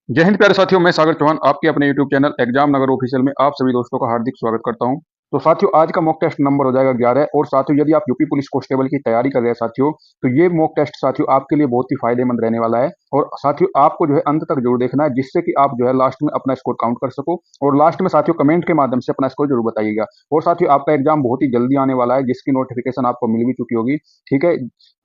जय हिंद प्यारे साथियों, मैं सागर चौहान आपके अपने यूट्यूब चैनल एग्जाम नगर ऑफिशियल में आप सभी दोस्तों का हार्दिक स्वागत करता हूं। तो साथियों, आज का मॉक टेस्ट नंबर हो जाएगा 11। और साथियों, यदि आप यूपी पुलिस कांस्टेबल की तैयारी कर रहे हैं साथियों, तो ये मॉक टेस्ट साथियों आपके लिए बहुत ही फायदेमंद रहने वाला है। और साथियों, आपको जो है अंत तक जरूर देखना है, जिससे कि आप जो है लास्ट में अपना स्कोर काउंट कर सको। और लास्ट में साथियों कमेंट के माध्यम से अपना स्कोर जरूर बताइएगा। और साथियों, आपका एग्जाम बहुत ही जल्दी आने वाला है, जिसकी नोटिफिकेशन आपको मिल भी चुकी होगी। ठीक है,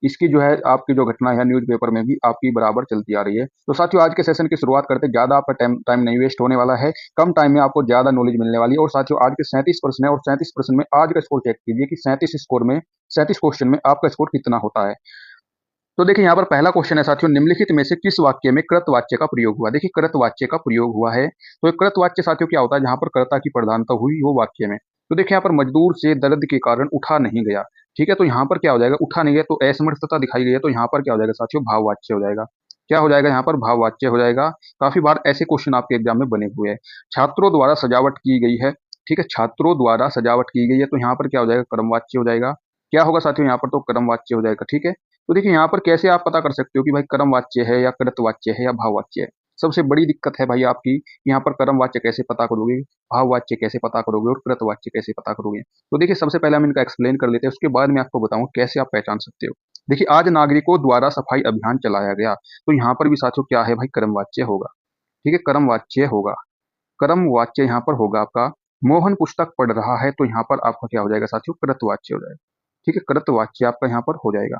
इसकी जो है आपकी जो घटना है न्यूज़पेपर में भी आपकी बराबर चलती आ रही है। तो साथियों, आज के सेशन की शुरुआत करते ज़्यादा आपका टाइम टाइम नहीं वेस्ट होने वाला है। कम टाइम में आपको ज़्यादा नॉलेज मिलने वाली है। और साथियों, आज के 37 प्रश्न है और 37 प्रश्न में आज का स्कोर चेक कीजिए कि 37 क्वेश्चन में आपका स्कोर कितना होता है। तो देखिए, यहाँ पर पहला क्वेश्चन है साथियों, निम्नलिखित में से किस वाक्य में कृतवाच्य का प्रयोग हुआ। देखिए, कृतवाच्य का प्रयोग हुआ है। तो कृतवाच्य साथियों क्या होता है, जहां पर कर्ता की प्रधानता हुई हो वाक्य में। तो देखिए, यहाँ पर मजदूर से दर्द के कारण उठा नहीं गया। ठीक है, तो यहाँ पर क्या हो जाएगा, उठा नहीं गया तो असमर्थता दिखाई गई है। तो यहाँ पर क्या हो जाएगा साथियों, भाववाच्य हो जाएगा। क्या हो जाएगा, यहाँ पर भाववाच्य हो जाएगा। काफी बार ऐसे क्वेश्चन आपके एग्जाम में बने हुए हैं। छात्रों द्वारा सजावट की गई है। ठीक है, छात्रों द्वारा सजावट की गई है, तो यहाँ पर क्या हो जाएगा, क्रमवाच्य हो जाएगा। क्या होगा साथियों, यहाँ पर तो क्रमवाच्य हो जाएगा। ठीक है, तो देखिए, यहाँ पर कैसे आप पता कर सकते हो कि भाई क्रमवाच्य है या कृतवाच्य है या भाववाच्य है। सबसे बड़ी दिक्कत है भाई आपकी, यहाँ पर क्रमवाच्य कैसे पता करोगे, भाववाच्य कैसे पता करोगे और कृतवाच्य कैसे पता करोगे। तो देखिए, सबसे पहले हम इनका एक्सप्लेन कर लेते हैं, उसके बाद मैं आपको बताऊंगा कैसे आप पहचान सकते हो। देखिए, आज नागरिकों द्वारा सफाई अभियान चलाया गया, तो यहाँ पर भी साथियों क्या है भाई, क्रमवाच्य होगा। ठीक है, क्रमवाच्य होगा। क्रमवाच्य यहाँ पर होगा आपका। मोहन पुस्तक पढ़ रहा है, तो यहाँ पर आपका क्या हो जाएगा साथियों, कृतवाच्य हो जाएगा। ठीक है, कृतवाच्य आपका यहाँ पर हो जाएगा।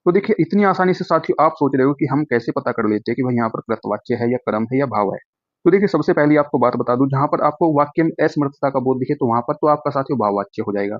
तो देखिए, इतनी आसानी से साथियों आप सोच रहे हो कि हम कैसे पता कर लेते हैं कि भाई यहाँ पर कृतवाच्य है या क्रम है या भाव है। तो देखिए, सबसे पहले आपको बात बता दूं, जहां पर आपको वाक्य में असमर्थता का बोध दिखे, तो वहां पर तो आपका साथियों भाववाच्य हो जाएगा।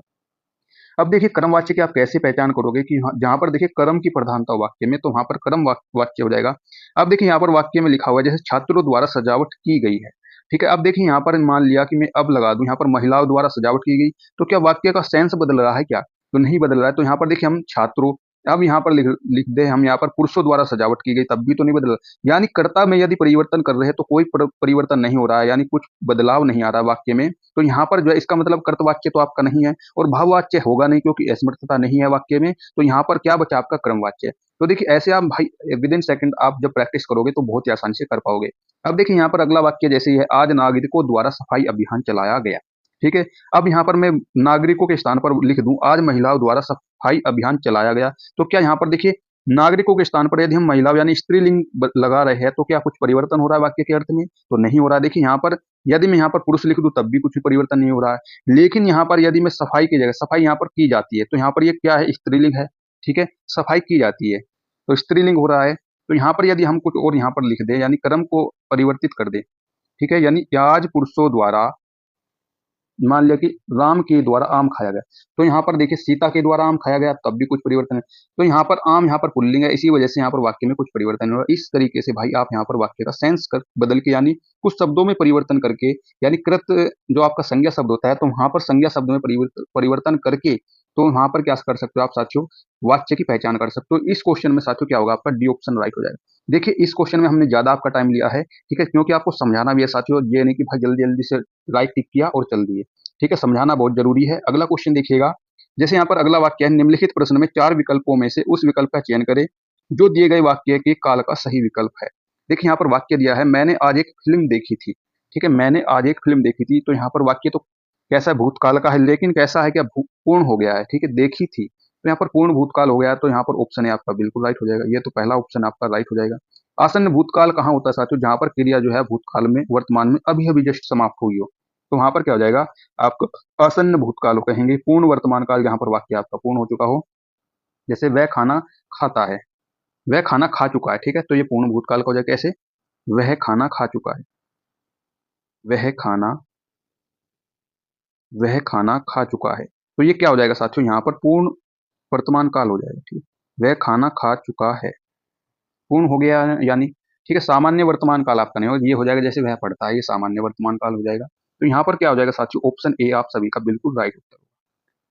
अब देखिए, क्रमवाच्य की आप कैसे पहचान करोगे कि जहां पर देखिए क्रम की प्रधानता हो वाक्य में, तो वहां पर क्रम वाक्य हो जाएगा। अब देखिए, यहाँ पर वाक्य में लिखा हुआ है जैसे छात्रों द्वारा सजावट की गई है। ठीक है, अब देखिए यहाँ पर मान लिया कि मैं अब लगा दूं यहाँ पर महिलाओं द्वारा सजावट की गई, तो क्या वाक्य का सेंस बदल रहा है क्या, तो नहीं बदल रहा है। तो यहाँ पर देखिए हम छात्रों, अब यहाँ पर लिख दे हम यहाँ पर पुरुषों द्वारा सजावट की गई, तब भी तो नहीं बदल रहा। यानी कर्ता में यदि परिवर्तन कर रहे हैं तो कोई परिवर्तन नहीं हो रहा है, यानी कुछ बदलाव नहीं आ रहा वाक्य में। तो यहाँ पर जो है इसका मतलब कर्तवाच्य तो आपका नहीं है और भाववाच्य होगा नहीं, क्योंकि असमर्थता नहीं है वाक्य में। तो यहाँ पर क्या बचा आपका क्रमवाच्य। तो देखिए, ऐसे आप भाई विद इन सेकंड आप जब प्रैक्टिस करोगे तो बहुत ही आसानी से कर पाओगे। अब देखिए, यहाँ पर अगला वाक्य जैसे ही है, आज नागरिकों द्वारा सफाई अभियान चलाया गया। ठीक है, अब यहाँ पर मैं नागरिकों के स्थान पर लिख दूं आज महिलाओं द्वारा सफाई अभियान चलाया गया। तो क्या यहाँ पर देखिए, नागरिकों के स्थान पर यदि हम महिलाओं यानी स्त्रीलिंग लगा रहे हैं, तो क्या कुछ परिवर्तन हो रहा है वाक्य के अर्थ में, तो नहीं हो रहा है। देखिए, यहाँ पर यदि मैं यहाँ पर पुरुष लिख दूं तब भी कुछ भी परिवर्तन नहीं हो रहा है। लेकिन यहाँ पर यदि मैं सफाई की जगह सफाई यहाँ पर की जाती है, तो यहाँ पर ये क्या है, स्त्रीलिंग है। ठीक है, सफाई की जाती है तो स्त्रीलिंग हो रहा है। तो यहाँ पर यदि हम कुछ और यहाँ पर लिख दें, यानी क्रम को परिवर्तित कर दें। ठीक है, यानी आज पुरुषों द्वारा, मान लिया कि राम के द्वारा आम खाया गया, तो यहाँ पर देखिए सीता के द्वारा आम खाया गया, तब भी कुछ परिवर्तन है। तो यहाँ पर आम यहाँ पर पुल्लिंग है, इसी वजह से यहाँ पर वाक्य में कुछ परिवर्तन नहीं हो रहा। इस तरीके से भाई आप यहाँ पर वाक्य का सेंस कर बदल के, यानी कुछ शब्दों में परिवर्तन करके, यानी कृत जो आपका संज्ञा शब्द होता है, तो वहां पर संज्ञा शब्द में परिवर्तन करके, तो वहां पर क्या कर सकते हो आप साथियों, वाक्य की पहचान कर सकते हो। इस क्वेश्चन में साथियों क्या होगा, आपका डी ऑप्शन राइट हो जाएगा। देखिए, इस क्वेश्चन में हमने ज्यादा आपका टाइम लिया है। ठीक है, क्योंकि आपको समझाना भी है साथियों, ये नहीं कि भाई जल्दी जल्दी से राइट टिक किया और चल दिए। ठीक है, समझाना बहुत जरूरी है। अगला क्वेश्चन देखिएगा, जैसे यहाँ पर अगला वाक्य है, निम्नलिखित प्रश्न में 4 विकल्पों में से उस विकल्प का चयन करें जो दिए गए वाक्य के काल का सही विकल्प है। देखिए, यहाँ पर वाक्य दिया है, मैंने आज एक फिल्म देखी थी। ठीक है, मैंने आज एक फिल्म देखी थी, तो यहाँ पर वाक्य तो कैसा है, भूतकाल का है, लेकिन कैसा है क्या, पूर्ण हो गया है। ठीक है, देखी थी, तो यहाँ पर पूर्ण भूतकाल हो गया, तो यहाँ पर ऑप्शन है आपका बिल्कुल राइट हो जाएगा। ये तो पहला ऑप्शन आपका राइट हो जाएगा। आसन्न भूतकाल कहाँ होता है साथियों, जहां पर क्रिया जो है भूतकाल में वर्तमान में अभी अभी जस्ट समाप्त हुई हो, तो वहां पर क्या हो जाएगा, आपको आसन्न भूतकाल कहेंगे। पूर्ण वर्तमान काल जहां पर वाक्य आपका पूर्ण हो चुका हो, जैसे वह खाना खाता है, वह खाना खा चुका है। ठीक है, तो ये पूर्ण भूतकाल का हो जाएगा। कैसे, वह खाना खा चुका है, वह खाना, वह खाना खा चुका है, तो ये क्या हो जाएगा साथियों, यहाँ पर पूर्ण वर्तमान काल हो जाएगा। ठीक, वह खाना खा चुका है, पूर्ण हो गया यानी। ठीक है, सामान्य वर्तमान काल आपका नहीं होगा, ये हो जाएगा जैसे वह पढ़ता है, ये सामान्य वर्तमान काल हो जाएगा। तो यहाँ पर क्या हो जाएगा साथियों, ऑप्शन ए आप सभी का बिल्कुल राइट उत्तर।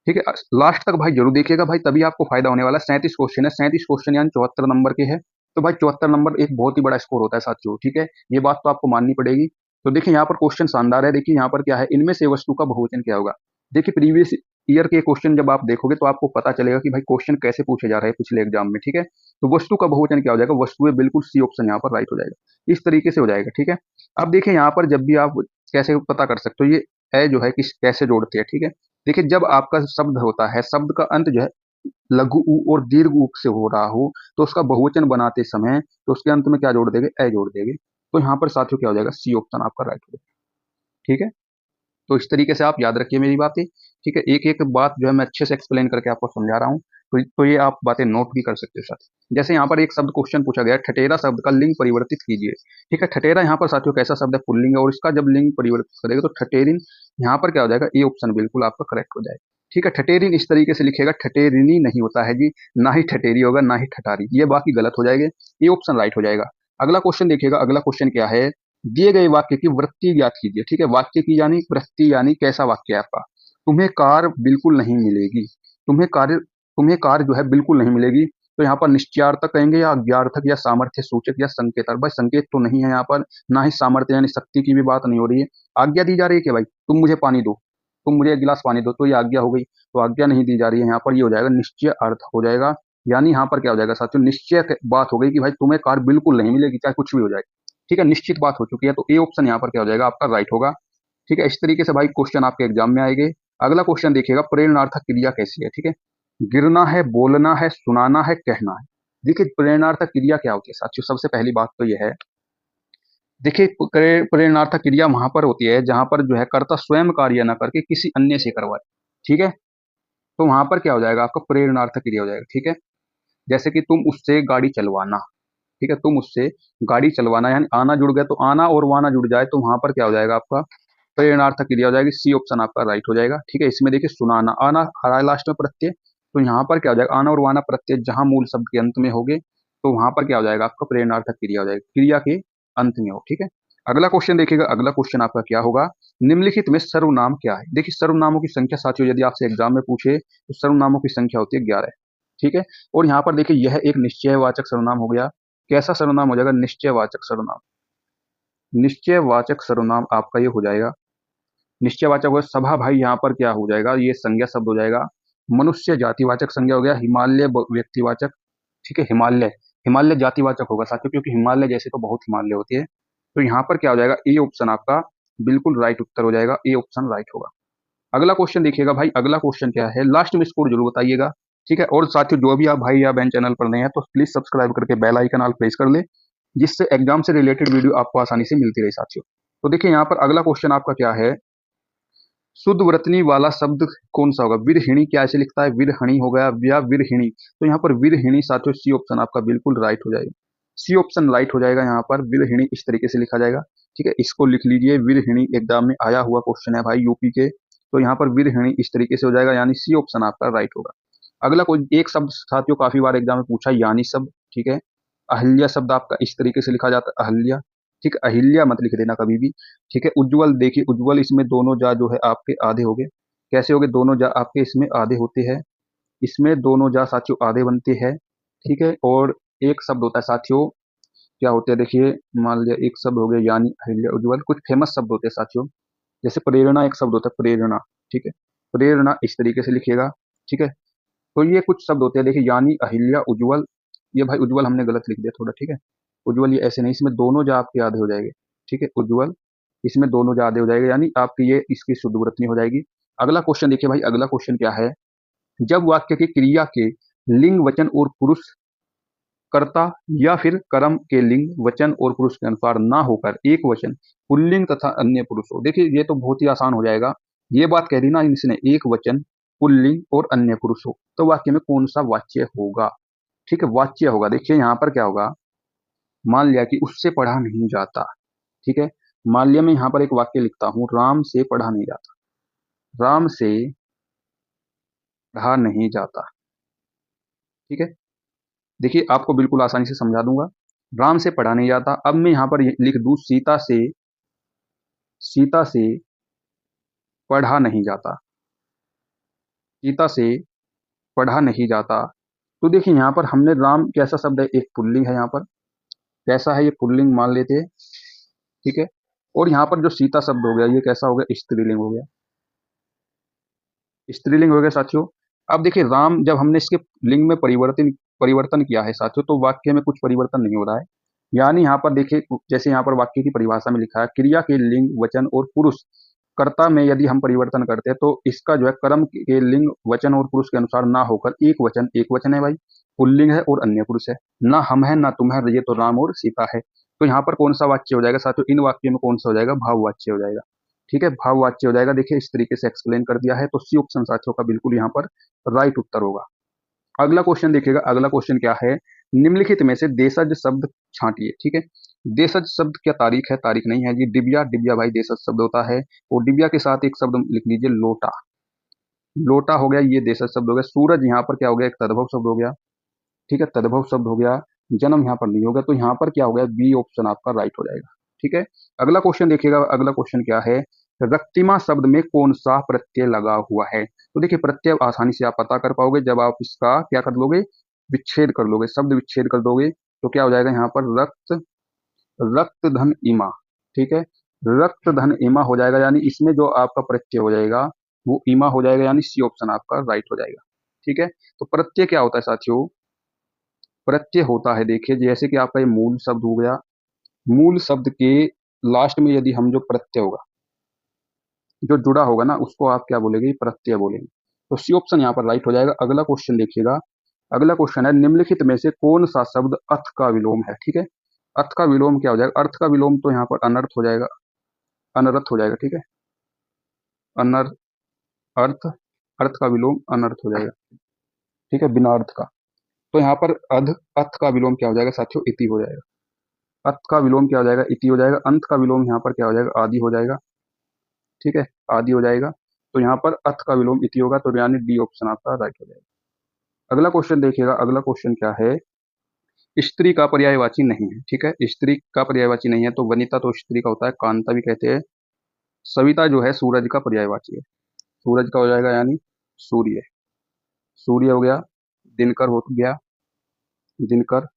ठीक है, लास्ट तक भाई जरूर देखिएगा भाई, तभी आपको फायदा होने वाला है। 37 क्वेश्चन है, 37 क्वेश्चन यानी 74 नंबर के हैं। तो भाई 74 नंबर एक बहुत ही बड़ा स्कोर होता है साथियों। ठीक है, ये बात तो आपको माननी पड़ेगी। तो देखिए, यहाँ पर क्वेश्चन शानदार है। देखिए, यहाँ पर क्या है, इनमें से वस्तु का बहुवचन क्या होगा। देखिए, प्रीवियस ईयर के क्वेश्चन जब आप देखोगे तो आपको पता चलेगा कि भाई क्वेश्चन कैसे पूछे जा रहे हैं पिछले एग्जाम में, ठीक है। तो वस्तु का बहुवचन क्या हो जाएगा, वस्तुएं, बिल्कुल सी ऑप्शन यहाँ पर राइट हो जाएगा। इस तरीके से हो जाएगा, ठीक है। अब देखिए यहाँ पर जब भी आप कैसे पता कर सकते हो, ये ए जो है किस कैसे जोड़ते हैं, ठीक है। देखिए जब आपका शब्द होता है, शब्द का अंत जो है लघु ऊ और दीर्घ ऊ से हो रहा हो, तो उसका बहुवचन बनाते समय तो उसके अंत में क्या जोड़ देंगे, ए जोड़ देंगे। तो यहाँ पर साथियों क्या हो जाएगा, सी ऑप्शन आपका राइट हो जाएगा, ठीक है। तो इस तरीके से आप याद रखिए मेरी बातें, ठीक है। एक एक बात जो है मैं अच्छे से एक्सप्लेन करके आपको समझा रहा हूँ, तो ये आप बातें नोट भी कर सकते हो साथ। जैसे यहाँ पर एक शब्द क्वेश्चन पूछा गया है, ठठेरा शब्द का लिंग परिवर्तित कीजिए, ठीक है। ठठेरा यहाँ पर साथियों कैसा शब्द है, पुल्लिंग है, और इसका जब लिंग परिवर्तित करेगा तो ठठेरिन, यहाँ पर क्या हो जाएगा, ए ऑप्शन बिल्कुल आपका करेक्ट हो जाएगा, ठीक है। ठठेरिन इस तरीके से लिखेगा, ठठेरिनी नहीं होता है जी, ना ही ठठेरी होगा ना ही ठठारी, ये बाकी गलत हो जाएंगे, ए ऑप्शन राइट हो जाएगा। अगला क्वेश्चन देखिएगा, अगला क्वेश्चन क्या है, दिए गए वाक्य की वृत्ति ज्ञात कीजिए, ठीक है। वाक्य की यानी वृत्ति, यानी कैसा वाक्य है आपका, तुम्हें कार बिल्कुल नहीं मिलेगी, तुम्हें कार जो है बिल्कुल नहीं मिलेगी, तो यहाँ पर निश्चयार्थक कहेंगे या अज्ञार्थक या सामर्थ्य सूचक या संकेतक। भाई संकेत तो नहीं है यहाँ पर, ना ही सामर्थ्य यानी शक्ति की भी बात नहीं हो रही है। आज्ञा दी जा रही है कि भाई तुम मुझे पानी दो, तुम मुझे एक गिलास पानी दो, तो ये आज्ञा हो गई। तो आज्ञा नहीं दी जा रही है यहाँ पर, ये हो जाएगा निश्चय अर्थ हो जाएगा। यानी यहाँ पर क्या हो जाएगा साथियों, निश्चय बात हो गई कि भाई तुम्हें कार बिल्कुल नहीं मिलेगी, चाहे कुछ भी हो जाए, ठीक है। निश्चित बात हो चुकी है, तो ए ऑप्शन यहाँ पर क्या हो जाएगा, आपका राइट होगा, ठीक है। इस तरीके से भाई क्वेश्चन आपके एग्जाम में आएंगे। अगला क्वेश्चन देखिएगा, प्रेरणार्थक क्रिया कैसी है, ठीक है। गिरना है, बोलना है, सुनाना है, कहना है। देखिए प्रेरणार्थक क्रिया क्या होती है साथियों, सबसे पहली बात तो यह है, देखिए प्रेरणार्थक क्रिया वहां पर होती है जहां पर जो है कर्ता स्वयं कार्य न करके किसी अन्य से करवाए, ठीक है। तो वहां पर क्या हो जाएगा, आपका प्रेरणार्थक क्रिया हो जाएगा, ठीक है। जैसे कि तुम उससे गाड़ी चलवाना, ठीक है, तुम उससे गाड़ी चलवाना, यानी आना जुड़ गया, तो आना और वाना जुड़ जाए तो वहां पर क्या हो जाएगा, आपका प्रेरणार्थक क्रिया हो जाएगी, सी ऑप्शन आपका राइट हो जाएगा, ठीक है। इसमें देखिए सुनाना, आना आ रहा है लास्ट में प्रत्यय, तो यहाँ पर क्या हो जाएगा, आना और वाना प्रत्यय जहां मूल शब्द के अंत में होगे, तो वहां पर क्या हो जाएगा, आपका प्रेरणार्थक क्रिया हो जाएगी, क्रिया के अंत में हो, ठीक है। अगला क्वेश्चन देखिएगा, अगला क्वेश्चन आपका क्या होगा, निम्नलिखित में सर्वनाम क्या है। देखिए सर्वनामों की संख्या साथियों यदि आपसे एग्जाम में पूछे तो सर्वनामों की संख्या होती है 11, ठीक है। और यहाँ पर देखिए यह एक निश्चयवाचक सर्वनाम हो गया, कैसा सर्वनाम हो जाएगा, निश्चयवाचक सर्वनाम। निश्चयवाचक सर्वनाम आपका ये हो जाएगा, निश्चयवाचक हो गया सभा, भाई यहाँ पर क्या हो जाएगा, ये संज्ञा शब्द हो जाएगा। मनुष्य जातिवाचक संज्ञा हो गया, हिमालय व्यक्तिवाचक, ठीक है। हिमालय, हिमालय जातिवाचक होगा साथियों, क्योंकि हिमालय जैसे तो बहुत हिमालय होती है। तो यहाँ पर क्या हो जाएगा, ए ऑप्शन आपका बिल्कुल राइट उत्तर हो जाएगा, ए ऑप्शन राइट होगा। अगला क्वेश्चन देखिएगा भाई, अगला क्वेश्चन क्या है, लास्ट में स्कोर जरूर बताइएगा, ठीक है। और साथियों जो भी आप भाई या बहन चैनल पर नए हैं तो प्लीज सब्सक्राइब करके बेल आइकन ऑल प्रेस कर ले, जिससे एग्जाम से रिलेटेड वीडियो आपको आसानी से मिलती रहे साथियों। तो देखिए यहाँ पर अगला क्वेश्चन आपका क्या है, शुद्ध वर्तनी वाला शब्द कौन सा होगा, विरहिणी, क्या ऐसे लिखता है, विरहणी हो गया या विरहिणी, तो यहाँ पर विरहिणी साथियों सी ऑप्शन आपका बिल्कुल राइट हो जाएगा, सी ऑप्शन राइट हो जाएगा। यहाँ पर विरहिणी इस तरीके से लिखा जाएगा, ठीक है। इसको लिख लीजिए, विरहिणी एग्जाम में आया हुआ क्वेश्चन है भाई यूपी के, तो यहाँ पर विरहिणी इस तरीके से हो जाएगा, यानी सी ऑप्शन आपका राइट होगा। अगला कोई एक शब्द साथियों काफी बार एग्जाम में पूछा, यानी शब्द, ठीक है। अहिल्या शब्द आपका इस तरीके से लिखा जाता है, अहिल्या, ठीक है। अहिल्या मत लिख देना कभी भी, ठीक है। उज्ज्वल, देखिए उज्ज्वल इसमें दोनों जा जो है आपके आधे हो गए, कैसे हो गए, दोनों जा आपके इसमें आधे होते हैं, इसमें दोनों जा साथियों आधे बनते हैं, ठीक है। और एक शब्द होता है साथियों, क्या होते हैं देखिए, मान लिया एक शब्द हो गया यानी, अहिल्या, उज्ज्वल, कुछ फेमस शब्द होते हैं साथियों, जैसे प्रेरणा एक शब्द होता है, प्रेरणा, ठीक है। प्रेरणा इस तरीके से लिखिएगा, ठीक है। तो ये कुछ शब्द होते हैं देखिए, यानी, अहिल्या, उज्ज्वल, ये भाई उज्ज्वल हमने गलत लिख दिया थोड़ा, ठीक है। उज्ज्वल ये ऐसे नहीं, इसमें दोनों जा आपके आधे हो जाएंगे, ठीक है। उज्ज्वल इसमें दोनों जा आधे हो जाएगा, यानी आपकी ये इसकी शुद्ध वृत्ति हो जाएगी। अगला क्वेश्चन देखिए भाई, अगला क्वेश्चन क्या है, जब वाक्य की क्रिया के लिंग वचन और पुरुष कर्ता या फिर कर्म के लिंग वचन और पुरुष के अनुसार ना होकर एक वचन पुल्लिंग तथा अन्य पुरुष हो। देखिए ये तो बहुत ही आसान हो जाएगा, ये बात कह दी ना इसने, एक वचन पुल्लिंग और अन्य पुरुष हो, तो वाक्य में कौन सा वाच्य होगा, ठीक है। वाच्य होगा, देखिए यहाँ पर क्या होगा, मान लिया कि उससे पढ़ा नहीं जाता, ठीक है। मान लिया मैं यहाँ पर एक वाक्य लिखता हूँ, राम से पढ़ा नहीं जाता, राम से पढ़ा नहीं जाता, ठीक है। देखिए आपको बिल्कुल आसानी से समझा दूंगा, राम से पढ़ा नहीं जाता। अब मैं यहाँ पर लिख दूं, सीता से, सीता से पढ़ा नहीं जाता, सीता से पढ़ा नहीं जाता। तो देखिए यहाँ पर हमने राम कैसा शब्द है, एक पुल्लिंग है, यहाँ पर कैसा है, ये पुल्लिंग मान लेते हैं, ठीक है। और यहाँ पर जो सीता शब्द हो गया ये कैसा हो गया, स्त्रीलिंग हो गया, स्त्रीलिंग हो गया साथियों। अब देखिए राम, जब हमने इसके लिंग में परिवर्तन परिवर्तन किया है साथियों, तो वाक्य में कुछ परिवर्तन नहीं हो रहा है। यानी यहाँ पर देखिए, जैसे यहाँ पर वाक्य की परिभाषा में लिखा है, क्रिया के लिंग, वचन और पुरुष, कर्ता में यदि हम परिवर्तन करते हैं तो इसका जो है कर्म के लिंग, वचन और पुरुष के अनुसार ना होकर एक वचन है भाई, पुल्लिंग है और अन्य पुरुष है। ना हम है ना तुम है, ये तो राम और सीता है। तो यहाँ पर कौन सा वाक्य हो जाएगा साथियों? इन वाक्यों में कौन सा हो जाएगा? भाववाच्य हो जाएगा। ठीक है, भाववाच्य हो जाएगा। देखिए इस तरीके से एक्सप्लेन कर दिया है, तो सी ऑप्शन साथियों का बिल्कुल यहाँ पर राइट उत्तर होगा। अगला क्वेश्चन देखिएगा, अगला क्वेश्चन क्या है? निम्नलिखित में से देशज शब्द छांटिए। ठीक है, देशज शब्द क्या तारीख है? तारीख नहीं है जी। डिबिया, डिबिया भाई देशज शब्द होता है। और डिबिया के साथ एक शब्द लिख लीजिए, लोटा। लोटा हो गया, ये देशज शब्द हो गया। सूरज यहाँ पर क्या हो गया? एक तद्भव शब्द हो गया। ठीक है, तद्भव शब्द हो गया। जन्म यहाँ पर नहीं होगा, तो यहाँ पर क्या हो गया? बी ऑप्शन आपका राइट हो जाएगा। ठीक है, अगला क्वेश्चन देखिएगा, अगला क्वेश्चन क्या है? रक्तिमा शब्द में कौन सा प्रत्यय लगा हुआ है? तो देखिए प्रत्यय आसानी से आप पता कर पाओगे जब आप इसका क्या कर लोगे? विच्छेद कर लोगे, शब्द विच्छेद कर दोगे। तो क्या हो जाएगा यहाँ पर? रक्त, रक्त धन इमा। ठीक है, रक्त धन इमा हो जाएगा, यानी इसमें जो आपका प्रत्यय हो जाएगा वो इमा हो जाएगा, यानी सी ऑप्शन आपका राइट हो जाएगा। ठीक है, तो प्रत्यय क्या होता है साथियों? प्रत्यय होता है, देखिए जैसे कि आपका ये मूल शब्द हो गया, मूल शब्द के लास्ट में यदि हम जो प्रत्यय होगा, जो जुड़ा होगा ना, उसको आप क्या बोलेंगे? प्रत्यय बोलेंगे। तो सी ऑप्शन यहाँ पर राइट हो जाएगा। अगला क्वेश्चन देखिएगा, अगला क्वेश्चन है, निम्नलिखित में से कौन सा शब्द अर्थ का विलोम है? ठीक है, अर्थ का विलोम क्या हो जाएगा? अर्थ का विलोम तो यहाँ पर अनर्थ हो जाएगा, अनर्थ हो जाएगा। ठीक है, अनर्थ, अर्थ, अर्थ का विलोम अनर्थ हो जाएगा। ठीक है, बिना अर्थ का। तो यहाँ पर अध, अर्थ का विलोम क्या हो जाएगा साथियों? इति हो जाएगा। अर्थ का विलोम क्या हो जाएगा? इति हो जाएगा। अंत का विलोम यहाँ पर क्या हो जाएगा? आदि हो जाएगा। ठीक है, आदि हो जाएगा। तो यहाँ पर अर्थ का विलोम इति होगा, तो यानी डी ऑप्शन आपका राइट हो जाएगा। अगला क्वेश्चन देखिएगा, अगला क्वेश्चन क्या है? स्त्री का पर्यायवाची नहीं है। ठीक है, स्त्री का पर्यायवाची नहीं है, तो वनिता तो स्त्री का होता है, कांता भी कहते हैं। सविता जो है सूरज का पर्यायवाची है, सूरज का हो जाएगा, यानी सूर्य, सूर्य हो गया। दिनकर हो गया, दिनकर।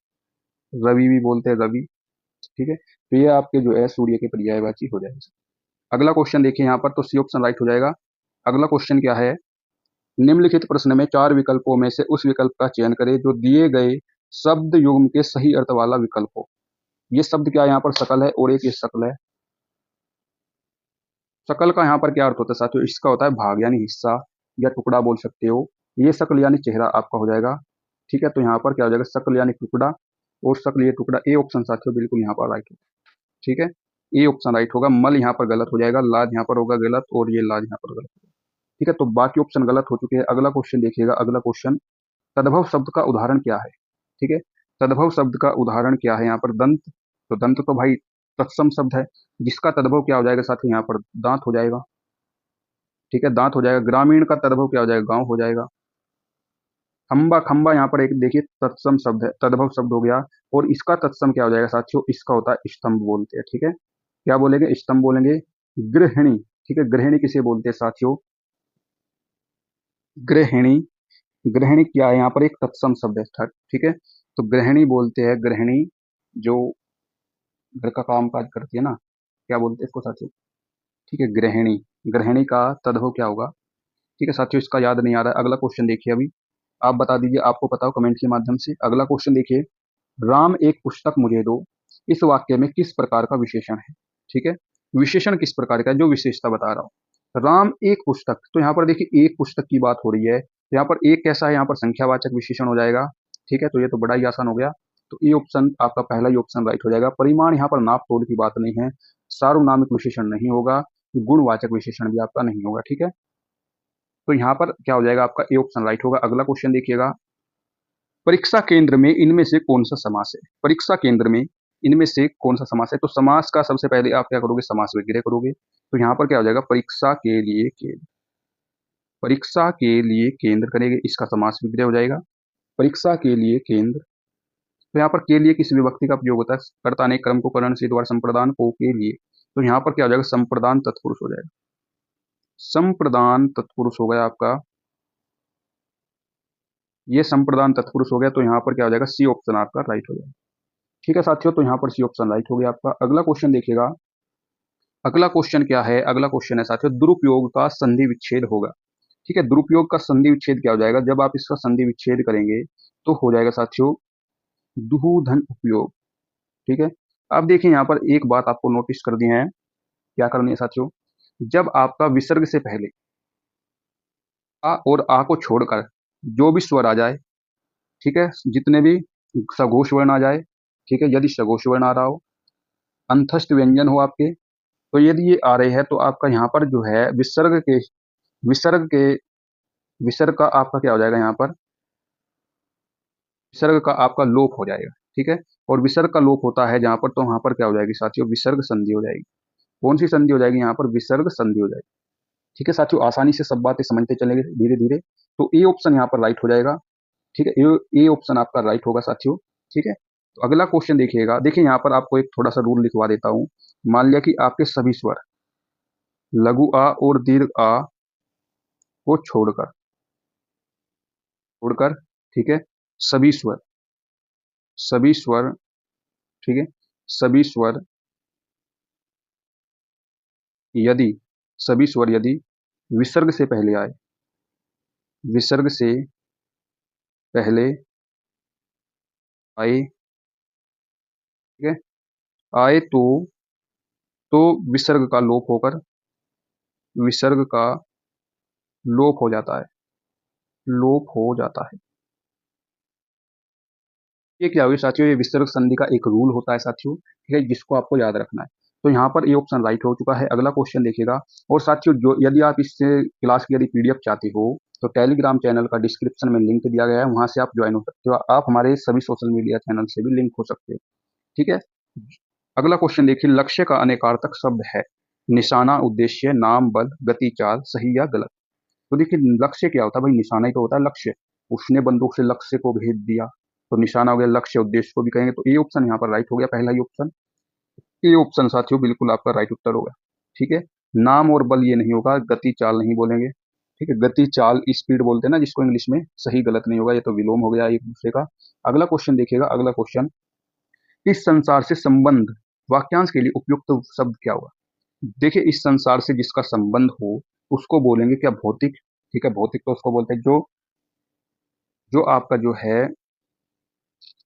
रवि भी बोलते हैं, रवि। ठीक है, तो ये आपके जो है सूर्य के पर्यायवाची हो जाएगा। अगला क्वेश्चन देखिए यहाँ पर, तो सी ऑप्शन राइट हो जाएगा। अगला क्वेश्चन क्या है? निम्नलिखित प्रश्न में चार विकल्पों में से उस विकल्प का चयन करें जो दिए गए शब्द युग्म के सही अर्थ वाला विकल्प हो। ये शब्द क्या है? यहाँ पर सकल है और एक ये शकल है। शकल का यहाँ पर क्या अर्थ होता है साथियों? इसका होता है भाग, यानी हिस्सा या टुकड़ा बोल सकते हो। ये शकल यानी चेहरा आपका हो जाएगा। ठीक है, तो यहाँ पर क्या हो जाएगा? शकल यानी टुकड़ा, और शकल ये टुकड़ा। ए ऑप्शन साथियों बिल्कुल यहाँ पर राइट है। ठीक है, ए ऑप्शन राइट होगा। मल यहाँ पर गलत हो जाएगा, लाज यहाँ पर होगा गलत, और ये लाज यहाँ पर गलत होगा। ठीक है, तो बाकी ऑप्शन गलत हो चुके हैं। अगला क्वेश्चन देखिएगा, अगला क्वेश्चन, तद्भव शब्द का उदाहरण क्या है? ठीक है, तद्भव शब्द का उदाहरण क्या है? यहाँ पर दंत, तो दंत तो भाई तत्सम शब्द है, जिसका तद्भव क्या हो जाएगा साथियों? यहाँ पर दांत हो जाएगा। ठीक है, दांत हो जाएगा। ग्रामीण का तद्भव क्या हो जाएगा? गांव हो जाएगा। खंबा, खंबा यहाँ पर एक देखिए तत्सम शब्द है, तद्भव शब्द हो गया। और इसका तत्सम क्या हो जाएगा साथियों? इसका होता है स्तंभ बोलते हैं। ठीक है, क्या बोलेंगे? स्तंभ बोलेंगे। गृहिणी, ठीक है, गृहिणी किसे बोलते हैं साथियों? गृहिणी, गृहिणी क्या है? यहाँ पर एक तत्सम शब्द है। ठीक है, तो गृहिणी बोलते हैं, गृहिणी जो घर का काम काज करती है ना, क्या बोलते हैं इसको साथियों? ठीक है, गृहिणी। गृहिणी का तद्भव क्या होगा? ठीक है साथियों, इसका याद नहीं आ रहा है। अगला क्वेश्चन देखिए, अभी आप बता दीजिए, आपको पता हो कमेंट के माध्यम से। अगला क्वेश्चन देखिए, राम एक पुस्तक मुझे दो, इस वाक्य में किस प्रकार का विशेषण है? ठीक है, विशेषण किस प्रकार का है, जो विशेषता बता रहा हूँ। राम एक पुस्तक, तो यहाँ पर देखिए एक पुस्तक की बात हो रही है, तो यहाँ पर एक कैसा है? यहाँ पर संख्यावाचक विशेषण हो जाएगा। ठीक है, तो ये तो बड़ा ही आसान हो गया। तो ये ऑप्शन आपका पहला ही ऑप्शन राइट हो जाएगा। परिमाण, यहाँ पर नाप तोल की बात नहीं है। सार्वनामिक विशेषण नहीं होगा, गुणवाचक विशेषण भी आपका नहीं होगा। ठीक है, तो यहाँ पर क्या हो जाएगा? आपका ए ऑप्शन राइट होगा। अगला क्वेश्चन देखिएगा, परीक्षा केंद्र में इनमें से कौन सा समास है? परीक्षा केंद्र में इनमें से कौन सा समास है? तो समास का सबसे पहले आप क्या करोगे? समास विग्रह करोगे। तो यहाँ पर क्या हो जाएगा? परीक्षा के लिए केंद्र, परीक्षा के लिए केंद्र करेंगे, इसका समास विग्रह हो जाएगा। परीक्षा के लिए केंद्र, तो यहाँ पर के लिए किस विभक्ति का प्रयोग होता है? कर्ता ने क्रम को करण से द्वारा संप्रदान को के लिए, तो यहाँ पर क्या हो जाएगा? संप्रदान तत्पुरुष हो जाएगा। संप्रदान तत्पुरुष हो गया आपका, ये संप्रदान तत्पुरुष हो गया। तो यहाँ पर क्या हो जाएगा? सी ऑप्शन आपका राइट हो जाएगा। ठीक है साथियों, तो यहाँ पर सी ऑप्शन राइट हो गया आपका। अगला क्वेश्चन देखिएगा, अगला क्वेश्चन क्या है? अगला क्वेश्चन है साथियों, दुरुपयोग का संधि विच्छेद होगा। ठीक है। दुरुपयोग का संधि विच्छेद क्या हो जाएगा, जब आप इसका संधि विच्छेद करेंगे तो हो जाएगा साथियों दुहूधन उपयोग। ठीक है। अब देखिए यहाँ पर एक बात आपको नोटिस कर दी है, क्या करनी है साथियों, जब आपका विसर्ग से पहले आ और आ को छोड़कर जो भी स्वर आ जाए, ठीक है, जितने भी सघोष वर्ण आ जाए, ठीक है, यदि सघोष वर्ण आ रहा हो, अंतस्थ व्यंजन हो आपके, तो यदि ये आ रहे हैं तो आपका यहाँ पर जो है विसर्ग के विसर्ग का आपका क्या हो जाएगा, यहाँ पर विसर्ग का आपका लोप हो जाएगा। ठीक है। और विसर्ग का लोप होता है जहां पर, तो वहां पर क्या हो जाएगी साथियों, विसर्ग संधि हो जाएगी। कौन सी संधि हो जाएगी, यहाँ पर विसर्ग संधि हो जाएगी। ठीक है साथियों, आसानी से सब बातें समझते चलेंगे धीरे धीरे। तो ए ऑप्शन यहाँ पर राइट हो जाएगा। ठीक है, ए ऑप्शन आपका राइट होगा साथियों। ठीक है। तो अगला क्वेश्चन देखिएगा, देखिए यहाँ पर आपको एक थोड़ा सा रूल लिखवा देता हूँ। मान लिया कि आपके सभी स्वर लघु आ और दीर्घ आ को छोड़कर, ठीक है, सभी स्वर सभी स्वर ठीक है, सभी स्वर यदि सभी स्वर यदि विसर्ग से पहले आए, विसर्ग से पहले आए, ठीक है, आए तो विसर्ग का लोप होकर विसर्ग का लोप हो जाता है, लोप हो जाता है। ये क्या हुई साथियों, ये विसर्ग संधि का एक रूल होता है साथियों। ठीक है, जिसको आपको याद रखना है। तो यहाँ पर ये ऑप्शन राइट हो चुका है। अगला क्वेश्चन देखिएगा। और साथियों जो यदि आप इससे क्लास की यदि पीडीएफ चाहते हो तो टेलीग्राम चैनल का डिस्क्रिप्शन में लिंक दिया गया है, वहां से आप ज्वाइन हो सकते हो। आप हमारे सभी सोशल मीडिया चैनल से भी लिंक हो सकते हो। ठीक है। अगला क्वेश्चन देखिए, लक्ष्य का अनेकार्थक शब्द है निशाना, उद्देश्य, नाम, बल, गति, चाल, सही या गलत। तो देखिए लक्ष्य क्या होता है भाई, निशाना ही तो होता है लक्ष्य। उसने बंदूक से लक्ष्य को भेद दिया, तो निशाना हो गया, लक्ष्य उद्देश्य को भी कहेंगे। तो ए ऑप्शन यहाँ पर राइट हो गया, पहला ही ऑप्शन। ए ऑप्शन साथियों बिल्कुल आपका राइट उत्तर होगा। ठीक है। नाम और बल ये नहीं होगा, गति चाल नहीं बोलेंगे। ठीक है, गति चाल स्पीड बोलते हैं ना जिसको इंग्लिश में, सही गलत नहीं होगा, ये तो विलोम हो गया एक दूसरे का। अगला क्वेश्चन देखिएगा, अगला क्वेश्चन, इस संसार से संबंध वाक्यांश के लिए उपयुक्त शब्द क्या होगा। देखिए इस संसार से जिसका संबंध हो उसको बोलेंगे क्या, भौतिक। ठीक है, भौतिक तो उसको बोलते हैं जो जो आपका जो है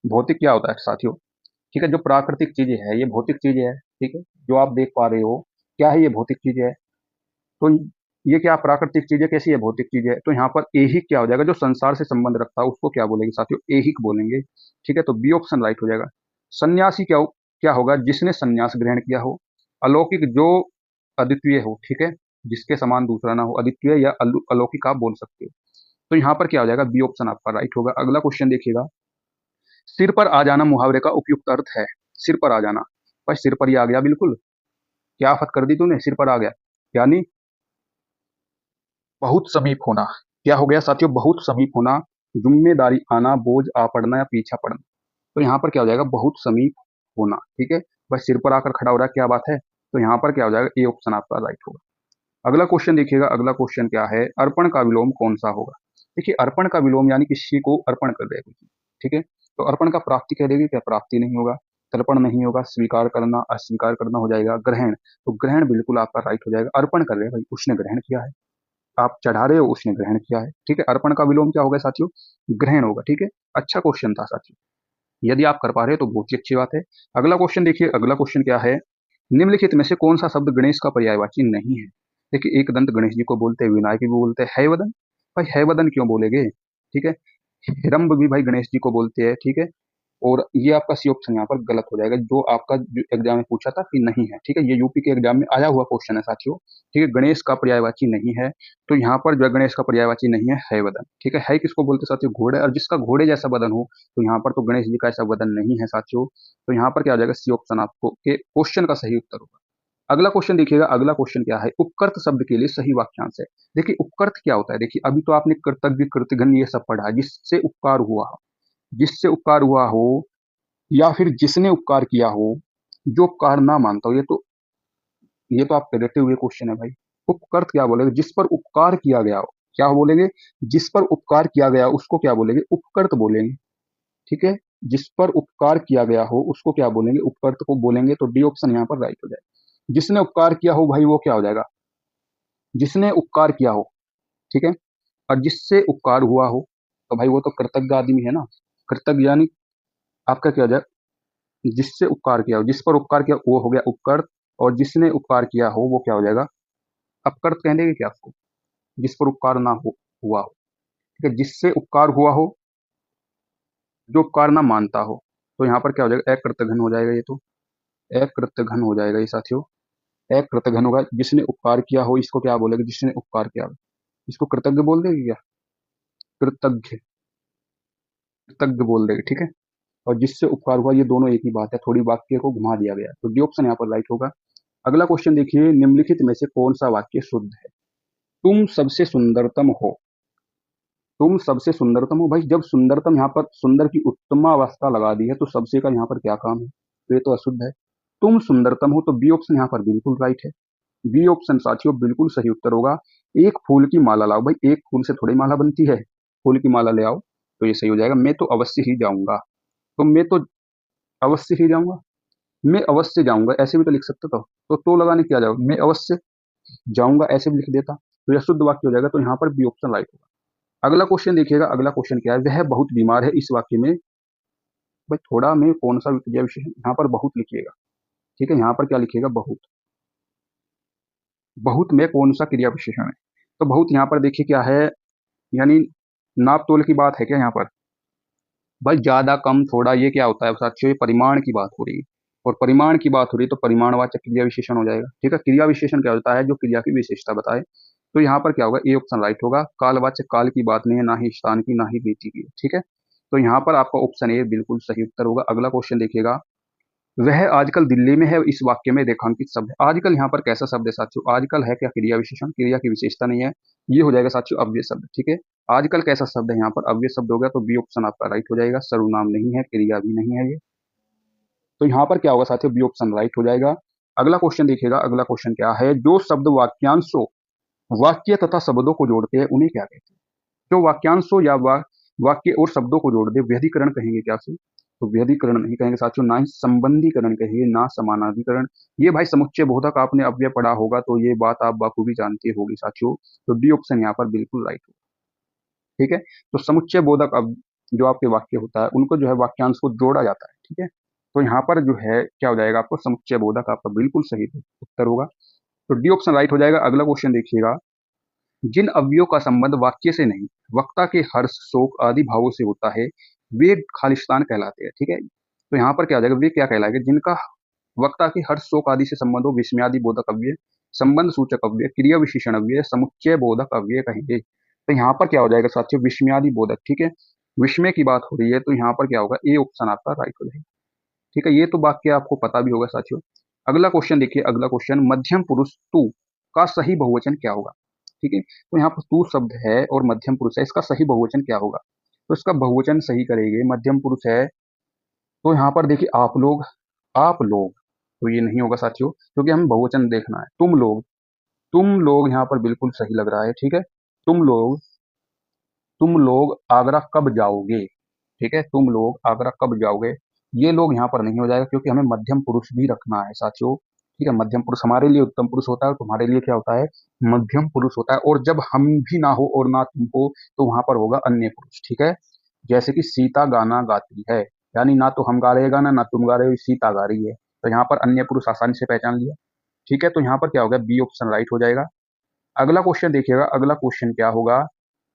भौतिक क्या होता है साथियों, ठीक है, जो प्राकृतिक चीजें है ये भौतिक चीजें है। ठीक है, जो आप देख पा रहे हो क्या है, ये भौतिक चीजें है। तो ये क्या प्राकृतिक चीजें कैसी है, भौतिक चीजें है। तो यहाँ पर एहिक क्या हो जाएगा, जो संसार से संबंध रखता है उसको क्या बोलेंगे साथियों, एहिक बोलेंगे। ठीक है, तो बी ऑप्शन राइट हो जाएगा। सन्यासी क्या होगा, जिसने सन्यास ग्रहण किया हो। अलौकिक जो अद्वितीय हो, ठीक है, जिसके समान दूसरा ना हो, अद्वितीय या अलौकिक आप बोल सकते हो। तो यहाँ पर क्या हो जाएगा, बी ऑप्शन आपका राइट होगा। अगला क्वेश्चन देखिएगा, सिर पर आ जाना मुहावरे का उपयुक्त अर्थ है। सिर पर आ जाना, भाई सिर पर ही आ गया, बिल्कुल क्या आफत कर दी तूने, सिर पर आ गया, यानी बहुत समीप होना। क्या हो गया साथियों, बहुत समीप होना, जिम्मेदारी आना, बोझ आ पड़ना या पीछा पड़ना। तो यहाँ पर क्या हो जाएगा, बहुत समीप होना। ठीक है, भाई सिर पर आकर खड़ा हो रहा है, क्या बात है। तो यहाँ पर क्या हो जाएगा, ए ऑप्शन आपका राइट होगा। अगला क्वेश्चन देखिएगा, अगला क्वेश्चन क्या है, अर्पण का विलोम कौन सा होगा। देखिए अर्पण का विलोम यानी किसी को अर्पण कर दे कुछ। ठीक है, तो अर्पण का प्राप्ति कह देगी क्या, प्राप्ति नहीं होगा, तर्पण नहीं होगा, स्वीकार करना, अस्वीकार करना हो जाएगा, ग्रहण। तो ग्रहण बिल्कुल आपका राइट हो जाएगा। अर्पण कर रहे हैं भाई, उसने ग्रहण किया है, आप चढ़ा रहे हो, उसने ग्रहण किया है। ठीक है, अर्पण का विलोम क्या होगा साथियों, ग्रहण होगा। ठीक है, अच्छा क्वेश्चन था साथियों, यदि आप कर पा रहे हो तो बहुत ही अच्छी बात है। अगला क्वेश्चन देखिए, अगला क्वेश्चन क्या है, निम्नलिखित में से कौन सा शब्द गणेश का पर्यायवाची नहीं है। देखिए एक दंत गणेश जी को बोलते हैं, विनायक भी बोलते हैं, है वदन। भाई है वदन क्यों बोलेंगे। ठीक है, हिरम्ब भी भाई गणेश जी को बोलते हैं। ठीक है, और ये आपका सी ऑप्शन यहाँ पर गलत हो जाएगा, जो आपका जो एग्जाम में पूछा था कि नहीं है। ठीक है, ये यूपी के एग्जाम में आया हुआ क्वेश्चन है साथियों। ठीक है, गणेश का पर्यायवाची नहीं है, तो यहाँ पर जो गणेश का पर्यायवाची नहीं है वदन। ठीक है किसको बोलते साथियों, घोड़े, और जिसका घोड़े जैसा वदन हो, तो यहाँ पर तो गणेश जी का ऐसा वदन नहीं है साथियों। तो यहाँ पर क्या आ जाएगा, सी ऑप्शन आपको के क्वेश्चन का सही उत्तर होगा। अगला क्वेश्चन देखिएगा, अगला क्वेश्चन क्या है, उपकर्त शब्द के लिए सही वाक्यांश है। देखिए उपकर्त क्या होता है, देखिए अभी तो आपने कर्तव्य, कृतघ्न ये सब पढ़ा, जिससे उपकार हुआ, जिससे उपकार हुआ हो, या फिर जिसने उपकार किया हो, जो उपकार ना मानता हो, ये तो आप पलटे हुए क्वेश्चन है भाई। उपकर्त क्या बोलेंगे, जिस पर उपकार किया गया हो, क्या बोलेंगे, जिस पर उपकार किया गया उसको क्या बोलेंगे, उपकर्त बोलेंगे। ठीक है, जिस पर उपकार किया गया हो उसको क्या बोलेंगे, उपकर्त को बोलेंगे। तो डी ऑप्शन यहाँ पर राइट हो जाएगा। जिसने उपकार किया हो भाई वो क्या हो जाएगा, जिसने उपकार किया हो। ठीक है, और जिससे उपकार हुआ हो, तो भाई वो तो कृतज्ञ आदमी है ना। कृतज्ञ यानी आपका क्या हो जाए, जिससे उपकार किया हो, जिस पर उपकार किया वो हो गया उपकृत, और जिसने उपकार किया हो वो क्या हो जाएगा, अपकृत कह देंगे क्या आपको, जिस पर उपकार ना हो हुआ हो। ठीक है, जिससे उपकार हुआ हो, जो उपकार ना मानता हो, तो यहाँ पर क्या हो जाएगा, अकृतघ्न हो जाएगा ये तो, अकृतघ्न हो जाएगा ये साथियों। अकृतघ्न होगा, जिसने उपकार किया हो, इसको क्या बोलेगा, जिसने उपकार किया हो, इसको कृतज्ञ बोल देगी क्या, कृतज्ञ, कृतज्ञ बोल देगी। ठीक है, और जिससे उपकार हुआ, ये दोनों एक ही बात है, थोड़ी वाक्य को घुमा दिया गया है। तो डी ऑप्शन यहाँ पर राइट होगा। अगला क्वेश्चन देखिए, निम्नलिखित में से कौन सा वाक्य शुद्ध है। तुम सबसे सुंदरतम हो, तुम सबसे सुंदरतम हो, भाई जब सुंदरतम यहाँ पर सुंदर की उत्तम अवस्था लगा दी है, तो सबसे का यहाँ पर क्या काम है, तो ये तो अशुद्ध है। तुम सुंदरतम हो, तो बी ऑप्शन यहाँ पर बिल्कुल राइट है। बी ऑप्शन साथियों बिल्कुल सही उत्तर होगा। एक फूल की माला लाओ, भाई एक फूल से थोड़ी माला बनती है, फूल की माला ले आओ, तो ये सही हो जाएगा। मैं तो अवश्य ही जाऊंगा, तो मैं तो अवश्य ही जाऊंगा, मैं अवश्य जाऊंगा ऐसे भी तो लिख सकते थे, तो लगाने क्या जाओ, मैं अवश्य जाऊंगा ऐसे भी लिख देता, तो यह शुद्ध वाक्य हो जाएगा। तो यहाँ पर बी ऑप्शन राइट होगा। अगला क्वेश्चन देखिएगा, अगला क्वेश्चन क्या है, वह बहुत बीमार है, इस वाक्य में भाई थोड़ा में कौन सा क्रिया विशेषण, यहाँ पर बहुत लिखिएगा। ठीक है, यहाँ पर क्या लिखिएगा, बहुत, बहुत में कौन सा क्रिया विशेषण है, तो बहुत यहाँ पर देखिए क्या है, यानी नाप तोल की बात है क्या यहाँ पर, भाई ज्यादा कम थोड़ा ये क्या होता है साथियों, ये परिमाण की बात हो रही है, और परिमाण की बात हो रही है तो परिमाणवाचक क्रिया विशेषण हो जाएगा। ठीक है, क्रिया विशेषण क्या होता है, जो क्रिया की विशेषता बताए। तो यहाँ पर क्या होगा, ए ऑप्शन राइट होगा। कालवाचक काल की बात नहीं है, ना ही स्थान की, ना ही रीति की। ठीक है, तो यहाँ पर आपका ऑप्शन ए बिल्कुल सही उत्तर होगा। अगला क्वेश्चन देखिएगा, वह आजकल दिल्ली में है, इस वाक्य में रेखांकित शब्द है। आजकल यहाँ पर कैसा शब्द है साथियों, आजकल है क्या क्रिया विशेषण, क्रिया की विशेषता नहीं है, ये हो जाएगा साथियों अव्यय शब्द। ठीक है, आजकल कैसा शब्द है, यहाँ पर अव्यय शब्द हो गया, तो बी ऑप्शन आपका राइट हो जाएगा। सर्वनाम नहीं है, क्रिया भी नहीं है ये, तो यहाँ पर क्या होगा साथियों, बी ऑप्शन राइट हो जाएगा। अगला क्वेश्चन देखिएगा, अगला क्वेश्चन क्या है, जो शब्द वाक्यांशों, वाक्य तथा शब्दों को जोड़ते हैं उन्हें क्या कहते हैं। जो वाक्यांशों या वाक्य और शब्दों को जोड़ दे, व्यधिकरण कहेंगे क्या से, तो व्यधिकरण नहीं कहेंगे साथियों, ना ही संबंधीकरण कहेंगे, ना समानाधिकरण। ये भाई समुच्चय बोधक आपने अव्यय पढ़ा होगा, तो ये बात आप बाखूबी जानते होगी साथियों, तो डी ऑप्शन यहाँ पर बिल्कुल राइट होगा। ठीक है, तो समुच्चय बोधक अब जो आपके वाक्य होता है, उनको जो है वाक्यांश को जोड़ा जाता है। ठीक है, तो यहाँ पर जो है क्या हो जाएगा, आपको समुच्चय बोधक आपका बिल्कुल सही उत्तर होगा, तो डी ऑप्शन राइट हो जाएगा। अगला क्वेश्चन देखिएगा, जिन अवयवों का संबंध वाक्य से नहीं, वक्ता के हर्ष शोक आदि भावों से होता है, वे खालिस्तान कहलाते हैं। ठीक है, तो यहाँ पर क्या आ जाएगा, वे क्या कहलाएंगे, जिनका वक्ता के हर्ष शोक आदि से संबंध हो, विस्मयादि बोधक अव्यय, संबंध सूचक अव्यय, क्रिया विशेषण अव्यय, समुच्चय बोधक अव्यय कहेंगे। तो यहाँ पर क्या हो जाएगा साथियों, विस्मयादि बोधक। ठीक है, विस्मय की बात हो रही है, तो यहाँ पर क्या होगा, ए ऑप्शन आपका राइट हो जाएगा। ठीक है, ये तो वाक्य आपको पता भी होगा साथियों। अगला क्वेश्चन देखिए, अगला क्वेश्चन, मध्यम पुरुष तू का सही बहुवचन क्या होगा। ठीक है, तो यहाँ पर तू शब्द है और मध्यम पुरुष है, इसका सही बहुवचन क्या होगा, तो इसका बहुवचन सही करेंगे, मध्यम पुरुष है, तो यहाँ पर देखिए आप लोग, तो ये नहीं होगा साथियों, क्योंकि हमें बहुवचन देखना है। तुम लोग यहाँ पर बिल्कुल सही लग रहा है। ठीक है, तुम लोग आगरा कब जाओगे। ठीक है, तुम लोग आगरा कब जाओगे, ये लोग यहाँ पर नहीं हो जाएगा, क्योंकि हमें मध्यम पुरुष भी रखना है साथियों। ठीक है, मध्यम पुरुष हमारे लिए उत्तम पुरुष होता है, तुम्हारे लिए क्या होता है, मध्यम पुरुष होता है। और जब हम भी ना हो और ना तुम हो, तो वहां पर होगा अन्य पुरुष। ठीक है, जैसे कि सीता गाना गाती है, यानी ना तो हम गा रहे गाना, ना तुम गा रहे हो, सीता गा रही है, तो यहाँ पर अन्य पुरुष आसानी से पहचान लिया। ठीक है, तो यहाँ पर क्या होगा, बी ऑप्शन राइट हो जाएगा। अगला क्वेश्चन देखिएगा, अगला क्वेश्चन क्या होगा,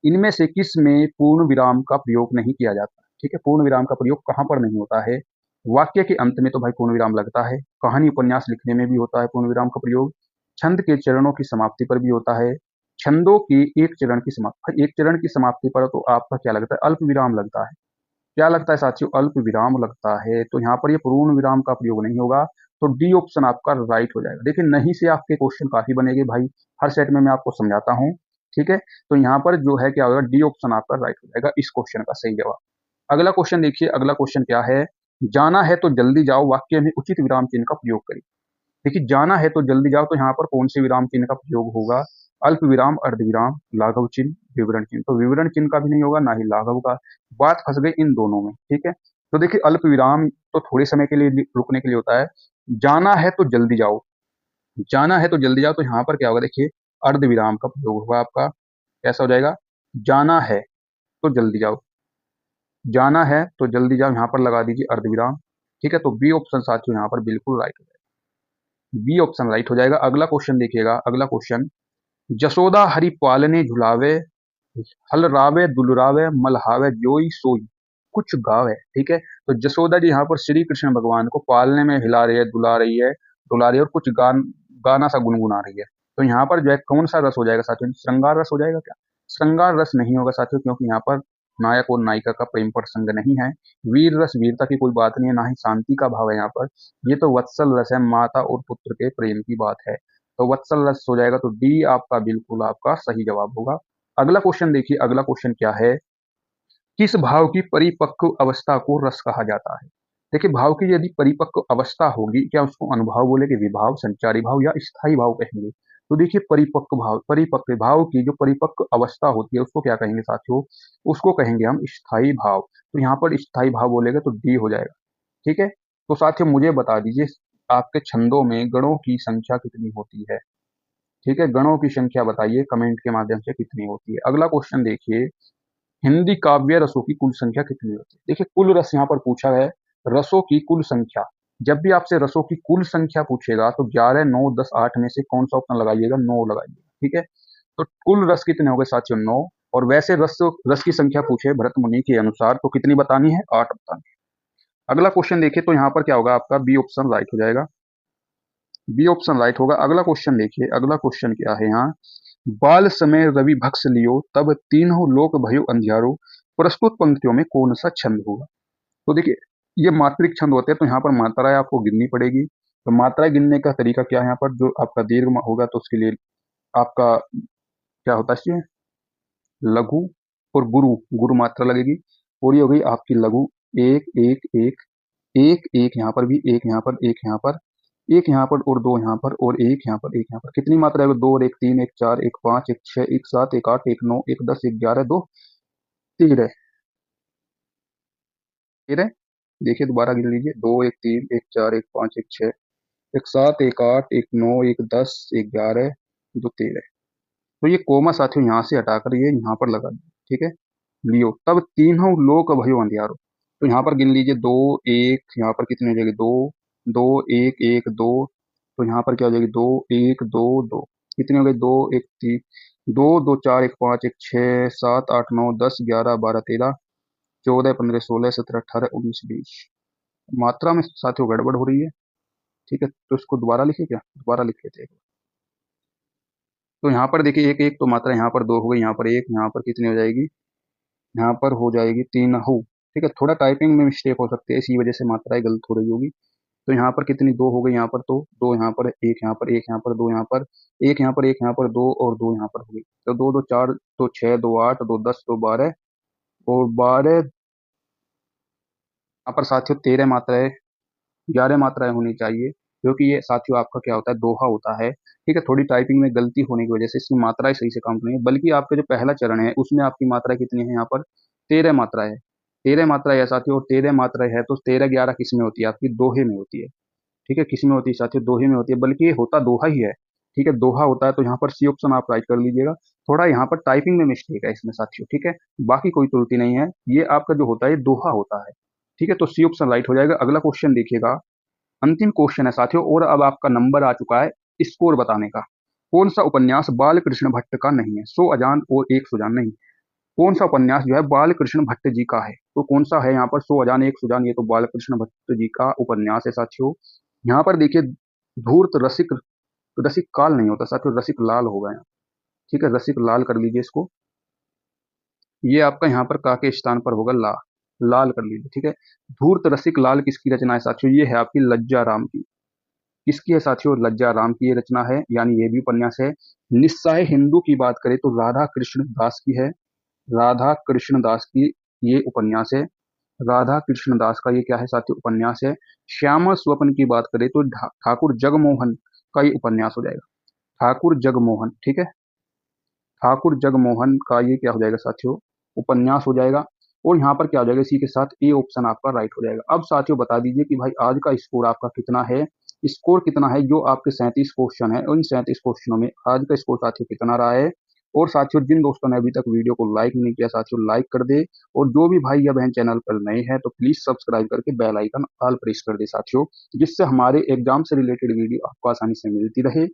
इनमें से किस में पूर्ण विराम का प्रयोग नहीं किया जाता। ठीक है, पूर्ण विराम का प्रयोग कहाँ पर नहीं होता है, वाक्य के अंत में तो भाई पूर्ण विराम लगता है, कहानी उपन्यास लिखने में भी होता है पूर्ण विराम का प्रयोग, छंद के चरणों की समाप्ति पर भी होता है, छंदों की एक चरण की समाप्ति, एक चरण की समाप्ति पर तो आपका क्या लगता है, अल्प विराम लगता है। क्या लगता है साथियों, अल्प विराम लगता है, तो यहाँ पर ये पूर्ण विराम का प्रयोग नहीं होगा, तो डी ऑप्शन आपका राइट हो जाएगा। देखिए नहीं से आपके क्वेश्चन काफी बनेंगे भाई, हर सेट में मैं आपको समझाता हूँ। ठीक है, तो यहाँ पर जो है क्या होगा, डी ऑप्शन आपका राइट हो जाएगा इस क्वेश्चन का सही जवाब। अगला क्वेश्चन देखिए, अगला क्वेश्चन क्या है, जाना है तो जल्दी जाओ वाक्य में उचित विराम चिन्ह का प्रयोग करिए। देखिए जाना है तो जल्दी जाओ, तो यहाँ पर कौन से विराम चिन्ह का प्रयोग होगा, अल्प विराम, अर्ध विराम, लाघव चिन्ह, विवरण चिन्ह, तो विवरण चिन्ह का भी नहीं होगा, ना ही लाघव का, बात फंस गई इन दोनों में। ठीक है, तो देखिए अल्प विराम तो थोड़े समय के लिए रुकने के लिए होता है, जाना है तो जल्दी जाओ, जाना है तो जल्दी जाओ, तो यहाँ पर क्या होगा देखिए, अर्ध विराम का प्रयोग होगा आपका, कैसा हो जाएगा, जाना है तो जल्दी जाओ, जाना है तो जल्दी जाओ, यहाँ पर लगा दीजिए अर्धविराम। ठीक है, तो बी ऑप्शन साथियों यहाँ पर बिल्कुल राइट हो जाएगा, बी ऑप्शन राइट हो जाएगा। अगला क्वेश्चन देखिएगा, अगला क्वेश्चन, जसोदा हरि पालने झुलावे, हलरावे दुलरावे मलहावे जोई सोई कुछ गावे। ठीक है, तो जसोदा जी यहाँ पर श्री कृष्ण भगवान को पालने में हिला रही है, दुला रही है, दुला रही है और कुछ गाना सा गुनगुना रही है। तो यहाँ पर जो है कौन सा रस हो जाएगा साथियों, श्रृंगार रस हो जाएगा क्या? श्रृंगार रस नहीं होगा साथियों, क्योंकि यहाँ पर नायक और नायिका का प्रेम प्रसंग नहीं है। वीर रस, वीरता की कोई बात नहीं है, ना ही शांति का भाव है यहाँ पर। ये तो वत्सल रस है, माता और पुत्र के प्रेम की बात है। तो वत्सल रस हो जाएगा, तो डी आपका बिल्कुल आपका सही जवाब होगा। अगला क्वेश्चन देखिए, अगला क्वेश्चन क्या है, किस भाव की परिपक्व अवस्था को रस कहा जाता है? देखिए, भाव की यदि परिपक्व अवस्था होगी, क्या उसको अनुभाव बोलेंगे, विभाव, संचारी भाव या स्थायी भाव कहेंगे? तो देखिए, परिपक्व भाव, परिपक्व भाव की जो परिपक्व अवस्था होती है उसको क्या कहेंगे साथियों, उसको कहेंगे हम स्थायी भाव। तो यहाँ पर स्थायी भाव बोलेगा तो डी हो जाएगा। ठीक है, तो साथियों मुझे बता दीजिए, आपके छंदों में गणों की संख्या कितनी होती है? ठीक है, गणों की संख्या बताइए कमेंट के माध्यम से कितनी होती है। अगला क्वेश्चन देखिए, हिंदी काव्य रसों की कुल संख्या कितनी होती है? देखिए, कुल रस यहाँ पर पूछा है, रसों की कुल संख्या। जब भी आपसे रसों की कुल संख्या पूछेगा तो 11, 9, 10, 8 में से कौन सा ऑप्शन लगाइएगा? 9 लगाइएगा। ठीक है, तो कुल रस कितने हो गए साथियों? 9। और वैसे रस रस की संख्या पूछे भरत मुनि के अनुसार तो कितनी बतानी है? 8 बतानी है। अगला क्वेश्चन देखिए, तो यहाँ पर क्या होगा आपका? बी ऑप्शन राइट हो जाएगा, बी ऑप्शन राइट होगा। अगला क्वेश्चन देखिए, अगला क्वेश्चन क्या है यहाँ, बाल समय रवि भक्ष लियो तब तीनों लोक भयो अंधियारो, प्रस्तुत पंक्तियों में कौन सा छंद होगा? तो देखिए, ये मात्रिक छंद होते हैं, तो यहाँ पर मात्राएं आपको गिननी पड़ेगी। तो मात्राएं गिनने का तरीका क्या है, यहाँ पर जो आपका दीर्घ होगा तो उसके लिए आपका क्या होता है, इसमें लघु और गुरु, गुरु मात्रा लगेगी। और ये हो गई आपकी लघु, एक एक एक, एक एक यहाँ पर भी, एक यहाँ पर, एक यहाँ पर, एक यहाँ पर और दो यहाँ पर और एक यहाँ पर, एक यहाँ पर। कितनी मात्रा है? 2 और 1 3, 1 4, 1 5, 1 6, 1 7, 1 8, 1 9, 1 10, 1 11, 2 13, 13। देखिए दोबारा गिन लीजिए, 2 1 3, 1 4, 1 5, 1 6, 1 7, 1 8, 1 9, 1 10, 1 11, 2 13। तो ये कोमा साथियों यहाँ से हटाकर ये यहाँ पर लगा दिया। ठीक है, लियो तब तीनों लोक भयो अंधियारो। तो यहाँ पर गिन लीजिए, 2 1, यहाँ पर कितनी हो जाएगी? 2 2 1 1 2। तो यहाँ पर क्या हो जाएगी? 2 1 2 2। कितनी हो गई? 2 1 3, 2 2 4 1 5 1 6 7 8 9 10 11 12 13 14 15 16 17 18 19 20। मात्रा में साथियों गड़बड़ हो रही है। ठीक है, तो इसको दोबारा लिखिए, क्या दोबारा लिख लेते हैं। तो यहाँ पर देखिए, एक एक तो मात्रा यहाँ पर 2 हो गई, यहाँ पर 1, यहाँ पर कितनी हो जाएगी? यहाँ पर हो जाएगी 3 हो। ठीक है, थोड़ा टाइपिंग में मिस्टेक हो सकती है, इसी वजह से मात्राएं गलत हो रही होगी। तो यहाँ पर कितनी? 2 हो गई यहाँ पर, तो 2 यहाँ पर, 1 यहाँ पर, 1 यहाँ पर, 2 यहाँ पर, 1 यहाँ पर, 1 यहाँ पर, 2 और 2 यहाँ पर हो गई। तो 2 2 4, 2 6, 2 8, 2 10, 2 12 और 12 यहाँ पर साथियों 13 मात्राएं, 11 मात्राएं होनी चाहिए, क्योंकि ये साथियों आपका क्या होता है? दोहा होता है। ठीक है, थोड़ी टाइपिंग में गलती होने की वजह से इसकी मात्राएं सही से काउंट नहीं है, बल्कि आपका जो पहला चरण है उसमें आपकी मात्रा कितनी है? यहाँ पर 13 मात्रा है, 13 मात्रा है साथियों। और 13 मात्रा है तो 13 11 किस में होती है? आपकी दोहे में होती है। ठीक है, किस में होती है साथियों? दोहे में होती है, बल्कि ये होता दोहा ही है। ठीक है, दोहा होता है, तो यहाँ पर सी ऑप्शन आप राइट कर लीजिएगा। थोड़ा यहाँ पर टाइपिंग में मिस्टेक है इसमें साथियों। ठीक है, बाकी कोई त्रुटि नहीं है, ये आपका जो होता है ये दोहा होता है। ठीक है, तो सी ऑप्शन राइट हो जाएगा। अगला क्वेश्चन देखिएगा, अंतिम क्वेश्चन है साथियों, और अब आपका नंबर आ चुका है स्कोर बताने का। कौन सा उपन्यास बाल कृष्ण भट्ट का नहीं है? 100 अजान और 1 सुजान नहीं। कौन सा उपन्यास जो है बाल कृष्ण भट्ट जी का है? तो कौन सा है यहाँ पर? 100 अजान 1 सुजान, ये तो बाल कृष्ण भट्ट जी का उपन्यास है साथियों। यहाँ पर देखिए, धूर्त रसिक, रसिक काल नहीं होता साथियों, रसिक लाल होगा यहाँ। ठीक है, रसिक लाल कर लीजिए इसको, ये आपका यहाँ पर का के स्थान पर होगा ला, लाल कर लीजिए। ठीक है, धूर्त रसिक लाल किसकी रचना है साथियों? ये है आपकी लज्जा राम की। किसकी है साथियों? लज्जा राम की ये रचना है, यानी ये भी उपन्यास है। निस्सहाय हिंदू की बात करें तो राधा कृष्ण दास की है, राधा कृष्ण दास की ये उपन्यास है। राधा कृष्ण दास का ये क्या है साथियों? उपन्यास है। श्यामा स्वप्न की बात करें तो ठाकुर जगमोहन का ये उपन्यास हो जाएगा, ठाकुर जगमोहन। ठीक है, ठाकुर जगमोहन का ये क्या हो जाएगा साथियों? उपन्यास हो जाएगा। और यहाँ पर क्या हो जाएगा? इसी के साथ ए ऑप्शन आपका राइट हो जाएगा। अब साथियों बता दीजिए कि भाई आज का स्कोर आपका कितना है? स्कोर कितना है? जो आपके 37 क्वेश्चन है, उन 37 क्वेश्चनों में आज का स्कोर साथियों कितना रहा है? और साथियों जिन दोस्तों ने अभी तक वीडियो को लाइक नहीं किया साथियों लाइक कर दे, और जो भी भाई या बहन चैनल पर नए हैं तो प्लीज सब्सक्राइब करके बेल आइकन ऑल प्रेस कर दे साथियों, जिससे हमारे एग्जाम से रिलेटेड वीडियो आपको आसानी से मिलती रहे।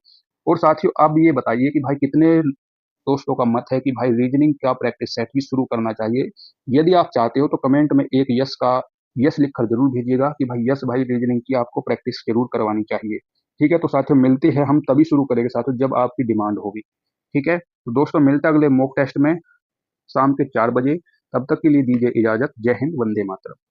और साथियों अब ये बताइए कि भाई कितने दोस्तों का मत है कि भाई रीजनिंग का प्रैक्टिस सेट भी शुरू करना चाहिए। यदि आप चाहते हो तो कमेंट में एक यस लिखकर जरूर भेजिएगा कि भाई यस भाई रीजनिंग की आपको प्रैक्टिस जरूर करवानी चाहिए। ठीक है, तो साथियों मिलते हैं, हम तभी शुरू करेंगे साथियों जब आपकी डिमांड होगी। ठीक है, तो दोस्तों मिलते हैं अगले मॉक टेस्ट में शाम के 4 बजे। तब तक के लिए दीजिए इजाजत। जय हिंद, वंदे मातरम।